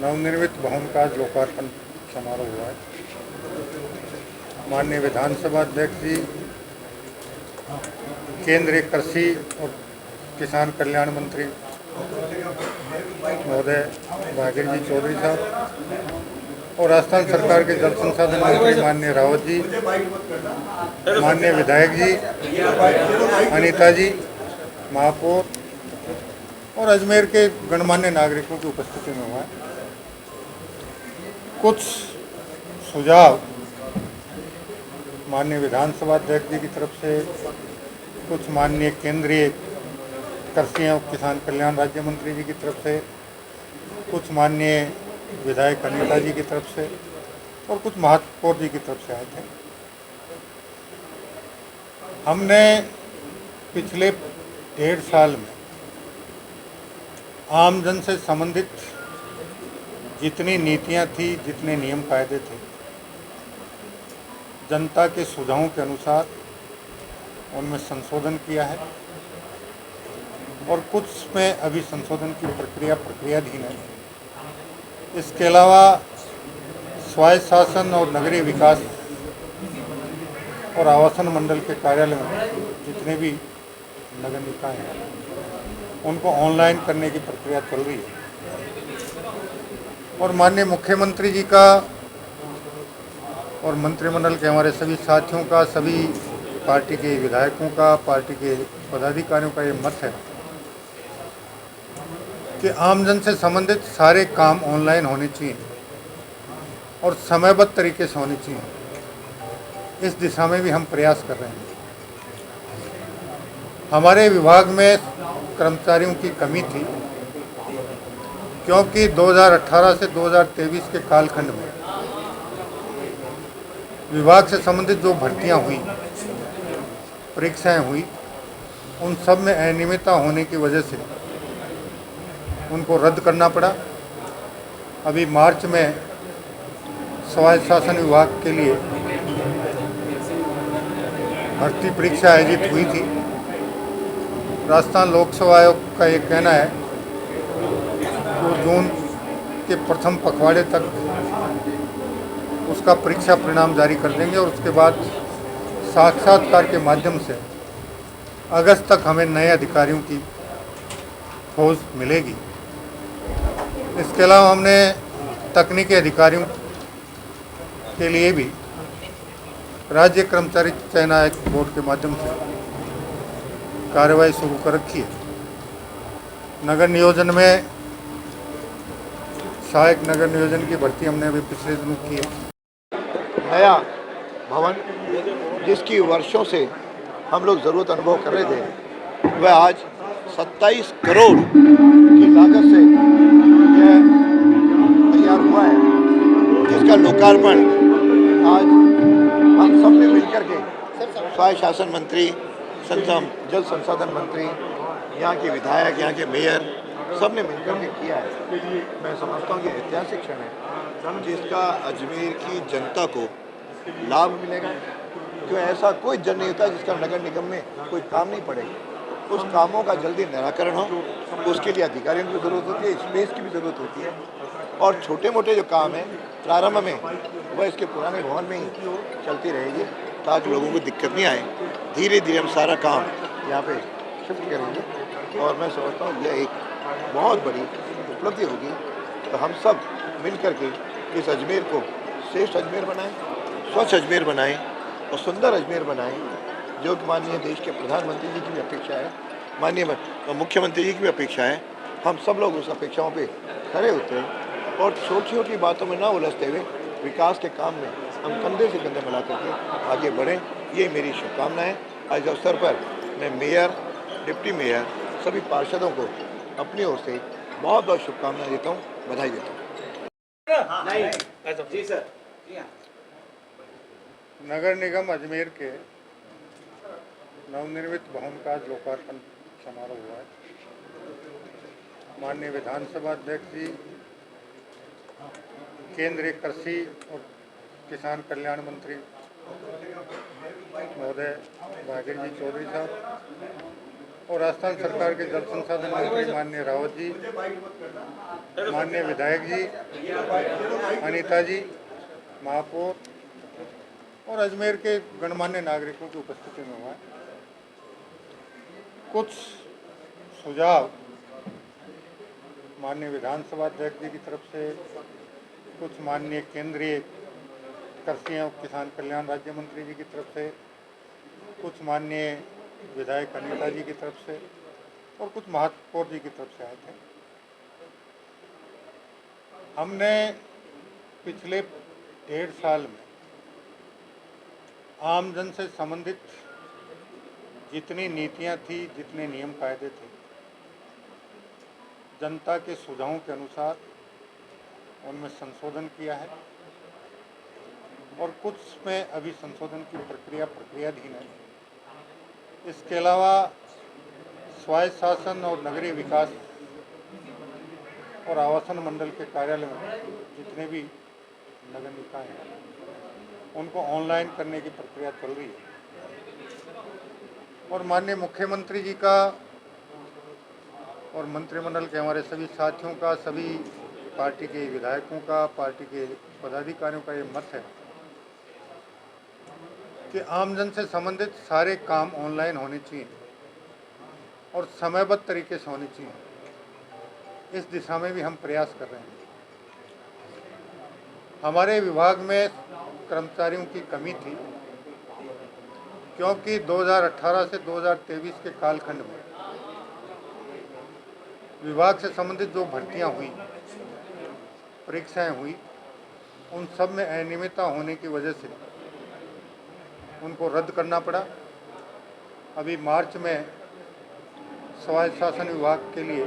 नवनिर्मित भवन का आज लोकार्पण समारोह हुआ है। माननीय विधानसभा अध्यक्ष जी, केंद्रीय कृषि और किसान कल्याण मंत्री महोदय भागीर जी चौधरी साहब और राजस्थान सरकार के जल संसाधन मंत्री माननीय रावत जी, माननीय विधायक जी, अनीता जी, महापौर और अजमेर के गणमान्य नागरिकों की उपस्थिति में हुआ है। कुछ सुझाव माननीय विधानसभा अध्यक्ष जी की तरफ से, कुछ माननीय केंद्रीय कृषि और किसान कल्याण राज्य मंत्री जी की तरफ से, कुछ माननीय विधायक अनीता जी की तरफ से और कुछ महापौर जी की तरफ से आए थे। हमने पिछले 1.5 साल में आमजन से संबंधित जितनी नीतियां थी, जितने नियम कायदे थे, जनता के सुझावों के अनुसार उनमें संशोधन किया है और कुछ में अभी संशोधन की प्रक्रियाधीन है। इसके अलावा स्वायत्त शासन और नगरीय विकास और आवासन मंडल के कार्यालय में जितने भी नगर निकाय हैं उनको ऑनलाइन करने की प्रक्रिया चल रही है और माननीय मुख्यमंत्री जी का और मंत्रिमंडल के हमारे सभी साथियों का, सभी पार्टी के विधायकों का, पार्टी के पदाधिकारियों का ये मत है कि आमजन से संबंधित सारे काम ऑनलाइन होने चाहिए और समयबद्ध तरीके से होने चाहिए। इस दिशा में भी हम प्रयास कर रहे हैं। हमारे विभाग में कर्मचारियों की कमी थी क्योंकि 2018 से 2023 के कालखंड में विभाग से संबंधित जो भर्तियां हुई, परीक्षाएं हुई, उन सब में अनियमितता होने की वजह से उनको रद्द करना पड़ा। अभी मार्च में स्वायत्त शासन विभाग के लिए भर्ती परीक्षा आयोजित हुई थी। राजस्थान लोक सेवा आयोग का ये कहना है कि जून के प्रथम पखवाड़े तक उसका परीक्षा परिणाम जारी कर देंगे और उसके बाद साक्षात्कार के माध्यम से अगस्त तक हमें नए अधिकारियों की खोज मिलेगी। इसके अलावा हमने तकनीकी अधिकारियों के लिए भी राज्य कर्मचारी चयन आयोग बोर्ड के माध्यम से कार्रवाई शुरू कर रखी है। नगर नियोजन में सहायक नगर नियोजन की भर्ती हमने अभी पिछले दिनों की है। नया भवन जिसकी वर्षों से हम लोग ज़रूरत अनुभव कर रहे थे, वह आज 27 करोड़ की लागत से यह तैयार हुआ है, जिसका लोकार्पण आज हम सब ने मिलकर के स्वायत्त शासन मंत्री, जल संसाधन मंत्री, यहाँ के विधायक, यहाँ के मेयर सब ने मिलकर के किया है। मैं समझता हूँ कि ऐतिहासिक क्षण है जिसका अजमेर की जनता को लाभ मिलेगा, क्यों ऐसा कोई जन नहीं होता जिसका नगर निगम में कोई काम नहीं पड़ेगा। उस कामों का जल्दी निराकरण हो, उसके लिए अधिकारियों की ज़रूरत होती है, स्पेस की भी ज़रूरत होती है और छोटे मोटे जो काम हैं प्रारंभ में वह इसके पुराने भवन में ही चलती रहेगी ताकि लोगों को दिक्कत नहीं आए। धीरे धीरे हम सारा काम यहाँ पे शिफ्ट करेंगे और मैं समझता हूँ यह एक बहुत बड़ी उपलब्धि होगी। तो हम सब मिल कर के इस अजमेर को श्रेष्ठ अजमेर बनाएं, स्वच्छ अजमेर बनाएं और सुंदर अजमेर बनाएं, जो कि माननीय देश के प्रधानमंत्री जी की भी अपेक्षा है, माननीय मुख्यमंत्री जी की भी अपेक्षा है। हम सब लोग उस अपेक्षाओं पे खरे उतरें और छोटी छोटी बातों में ना उलझते हुए विकास के काम में हम कंधे से कंधे मिला करके आगे बढ़ें, ये मेरी शुभकामनाएँ। आज अवसर पर मैं मेयर, डिप्टी मेयर, सभी पार्षदों को अपनी ओर से बहुत बहुत शुभकामनाएं देता हूँ, बधाई देता हूँ। जी सर। नगर निगम अजमेर के नवनिर्मित भवन का आज लोकार्पण समारोह हुआ है। माननीय विधानसभा अध्यक्ष जी, केंद्रीय कृषि और किसान कल्याण मंत्री महोदय भागीर जी चौधरी साहब और राजस्थान सरकार के जल संसाधन मंत्री माननीय रावत जी, माननीय विधायक जी, अनीता जी, महापौर और अजमेर के गणमान्य नागरिकों की उपस्थिति में हुआ है। कुछ सुझाव माननीय विधानसभा अध्यक्ष जी की तरफ से, कुछ माननीय केंद्रीय कृषि एवं किसान कल्याण राज्य मंत्री जी की तरफ से, कुछ माननीय विधायक अनीता जी की तरफ से और कुछ महापौर जी की तरफ से आए थे। हमने पिछले 1.5 साल में आमजन से संबंधित जितनी नीतियां थी, जितने नियम कायदे थे, जनता के सुझावों के अनुसार उनमें संशोधन किया है और कुछ में अभी संशोधन की प्रक्रियाधीन है। इसके अलावा स्वायत्त शासन और नगरीय विकास और आवासन मंडल के कार्यालय में जितने भी नगर निकाय हैं उनको ऑनलाइन करने की प्रक्रिया चल रही है और माननीय मुख्यमंत्री जी का और मंत्रिमंडल के हमारे सभी साथियों का, सभी पार्टी के विधायकों का, पार्टी के पदाधिकारियों का ये मत है कि आमजन से संबंधित सारे काम ऑनलाइन होने चाहिए और समयबद्ध तरीके से होने चाहिए। इस दिशा में भी हम प्रयास कर रहे हैं। हमारे विभाग में कर्मचारियों की कमी थी क्योंकि 2018 से 2023 के कालखंड में विभाग से संबंधित जो भर्तियां हुई, परीक्षाएं हुई, उन सब में अनियमितता होने की वजह से उनको रद्द करना पड़ा। अभी मार्च में स्वायत्त शासन विभाग के लिए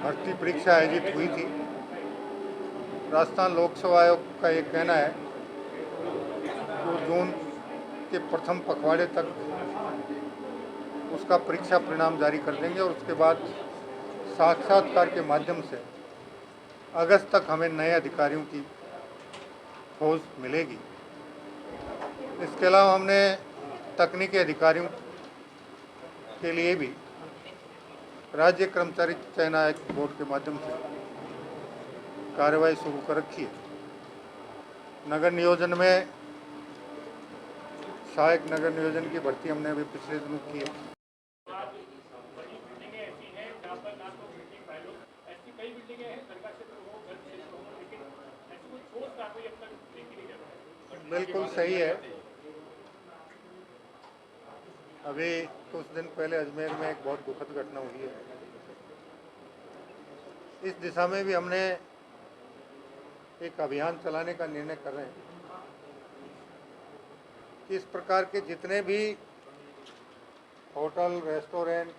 भर्ती परीक्षा आयोजित हुई थी। राजस्थान लोकसेवा आयोग का ये कहना है कि जून के प्रथम पखवाड़े तक उसका परीक्षा परिणाम जारी कर देंगे और उसके बाद साक्षात्कार के माध्यम से अगस्त तक हमें नए अधिकारियों की खोज मिलेगी। इसके अलावा हमने तकनीकी अधिकारियों के लिए भी राज्य कर्मचारी चयन आयोग बोर्ड के माध्यम से कार्रवाई शुरू कर रखी है। नगर नियोजन में सहायक नगर नियोजन की भर्ती हमने अभी पिछले दिनों की है। बिल्कुल सही है। अभी कुछ दिन पहले अजमेर में एक बहुत दुखद घटना हुई है। इस दिशा में भी हमने एक अभियान चलाने का निर्णय कर रहे हैं कि इस प्रकार के जितने भी होटल, रेस्टोरेंट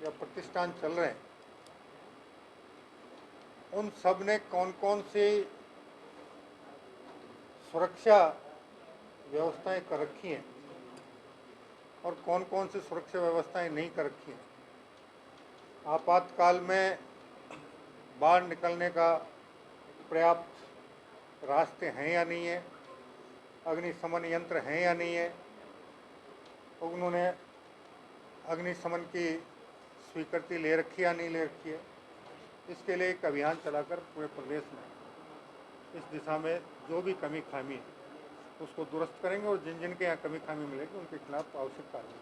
या प्रतिष्ठान चल रहे हैं, उन सब ने कौन कौन सी सुरक्षा व्यवस्थाएं कर रखी हैं और कौन कौन सी सुरक्षा व्यवस्थाएं नहीं कर रखी हैं। आपातकाल में बाहर निकलने का पर्याप्त रास्ते हैं या नहीं है, अग्निशमन यंत्र हैं या नहीं है, उन्होंने अग्निशमन की स्वीकृति ले रखी या नहीं ले रखी है। इसके लिए एक अभियान चलाकर पूरे प्रदेश में इस दिशा में जो भी कमी खामी है उसको दुरुस्त करेंगे और जिन जिन के यहाँ कमी खामी मिलेगी उनके खिलाफ आवश्यक कार्रवाई।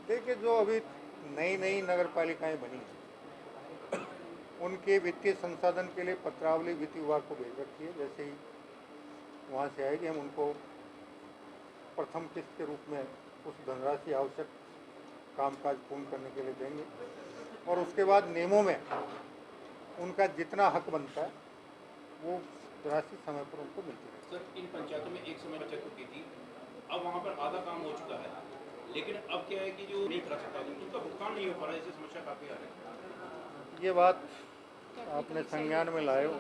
देखिए, जो अभी नई नगर पालिकाएँ बनी हैं उनके वित्तीय संसाधन के लिए पत्रावली वित्त विभाग को भेज रखी है। जैसे ही वहाँ से आएगी हम उनको प्रथम किस्त के रूप में उस धनराशि आवश्यक कामकाज पूर्ण करने के लिए देंगे और उसके बाद नियमों में उनका जितना हक बनता है वो राशि समय पर उनको मिलती है। सर, इन पंचायतों में एक समय बचत होती थी, अब वहाँ पर आधा काम हो चुका है, लेकिन अब क्या है कि जो नहीं करा सकता उनका भुगतान नहीं हो पा रहा है, इससे समस्या काफ़ी आ रही है। ये बात आपने संज्ञान में लाए हो।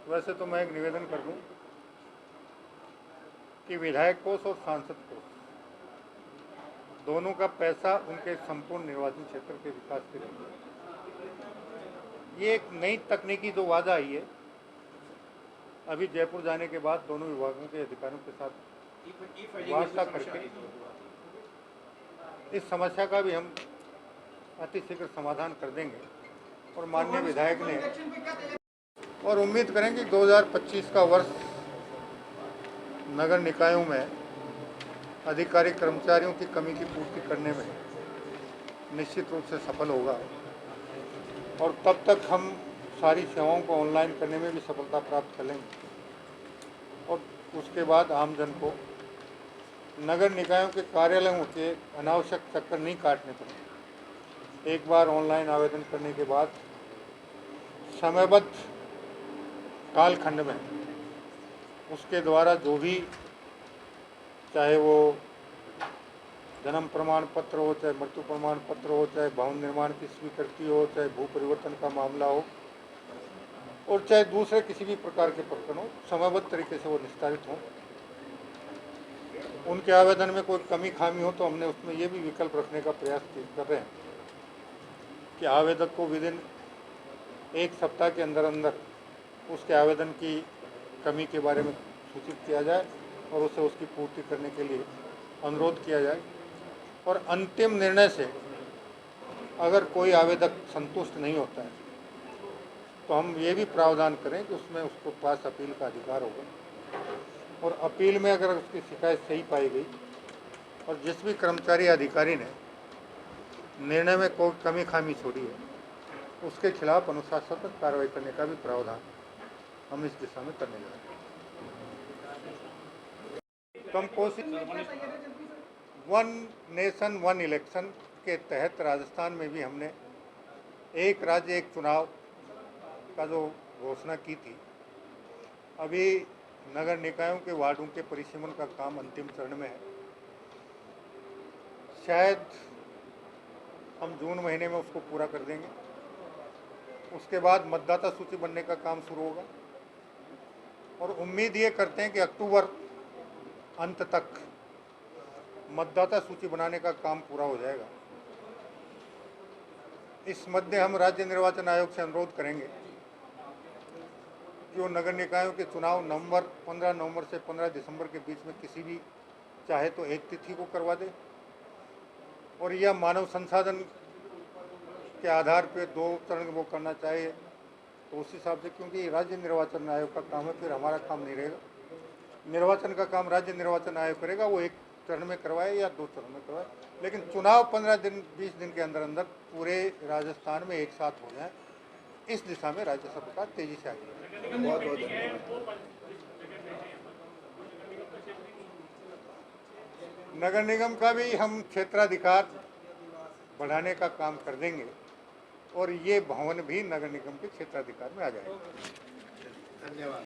वैसे तो मैं एक निवेदन कर दूं कि विधायक कोष और सांसद कोष दोनों का पैसा उनके संपूर्ण निर्वाचन क्षेत्र के विकास के लिए, ये एक नई तकनीकी जो वादा आई है, अभी जयपुर जाने के बाद दोनों विभागों के अधिकारियों के साथ वार्ता करके इस समस्या का भी हम अतिशीघ्र समाधान कर देंगे। और माननीय विधायक ने और उम्मीद करें कि 2025 का वर्ष नगर निकायों में अधिकारी कर्मचारियों की कमी की पूर्ति करने में निश्चित रूप से सफल होगा और तब तक हम सारी सेवाओं को ऑनलाइन करने में भी सफलता प्राप्त कर लेंगे और उसके बाद आमजन को नगर निकायों के कार्यालयों के अनावश्यक चक्कर नहीं काटने पड़े। एक बार ऑनलाइन आवेदन करने के बाद समयबद्ध कालखंड में उसके द्वारा जो भी, चाहे वो जन्म प्रमाण पत्र हो, चाहे मृत्यु प्रमाण पत्र हो, चाहे भवन निर्माण की स्वीकृति हो, चाहे भू परिवर्तन का मामला हो और चाहे दूसरे किसी भी प्रकार के प्रकरण हो, समयबद्ध तरीके से वो निस्तारित हों। उनके आवेदन में कोई कमी खामी हो तो हमने उसमें ये भी विकल्प रखने का प्रयास कर रहे हैं कि आवेदक को विदिन 1 सप्ताह के अंदर अंदर उसके आवेदन की कमी के बारे में सूचित किया जाए और उसे उसकी पूर्ति करने के लिए अनुरोध किया जाए। और अंतिम निर्णय से अगर कोई आवेदक संतुष्ट नहीं होता है तो हम ये भी प्रावधान करें कि उसमें उसको पास अपील का अधिकार होगा और अपील में अगर उसकी शिकायत सही पाई गई और जिस भी कर्मचारी अधिकारी ने निर्णय में कोई कमी खामी छोड़ी है उसके खिलाफ अनुशासनात्मक कार्रवाई करने का भी प्रावधान हम इस दिशा में करने जा रहे हैं। Composite one nation one election के तहत राजस्थान में भी हमने एक राज्य एक चुनाव का जो घोषणा की थी, अभी नगर निकायों के वार्डों के परिसीमन का काम अंतिम चरण में है। शायद हम जून महीने में उसको पूरा कर देंगे। उसके बाद मतदाता सूची बनने का काम शुरू होगा और उम्मीद ये करते हैं कि अक्टूबर अंत तक मतदाता सूची बनाने का काम पूरा हो जाएगा। इस मध्य हम राज्य निर्वाचन आयोग से अनुरोध करेंगे कि वो नगर निकायों के चुनाव 15 नवंबर से 15 दिसंबर के बीच में किसी भी चाहे तो एक तिथि को करवा दे और यह मानव संसाधन के आधार पर 2 चरण वो करना चाहिए तो उस हिसाब से, क्योंकि राज्य निर्वाचन आयोग का काम है, फिर हमारा काम नहीं रहेगा। निर्वाचन का काम राज्य निर्वाचन आयोग करेगा, वो 1 चरण में करवाए या 2 चरण में करवाए, लेकिन चुनाव 15 दिन 20 दिन के अंदर अंदर पूरे राजस्थान में एक साथ हो जाए, इस दिशा में राज्य सरकार तेजी से आगे। बहुत बहुत धन्यवाद। नगर निगम का भी हम क्षेत्राधिकार बढ़ाने का काम कर देंगे और ये भवन भी नगर निगम के क्षेत्राधिकार में आ जाएगा। धन्यवाद।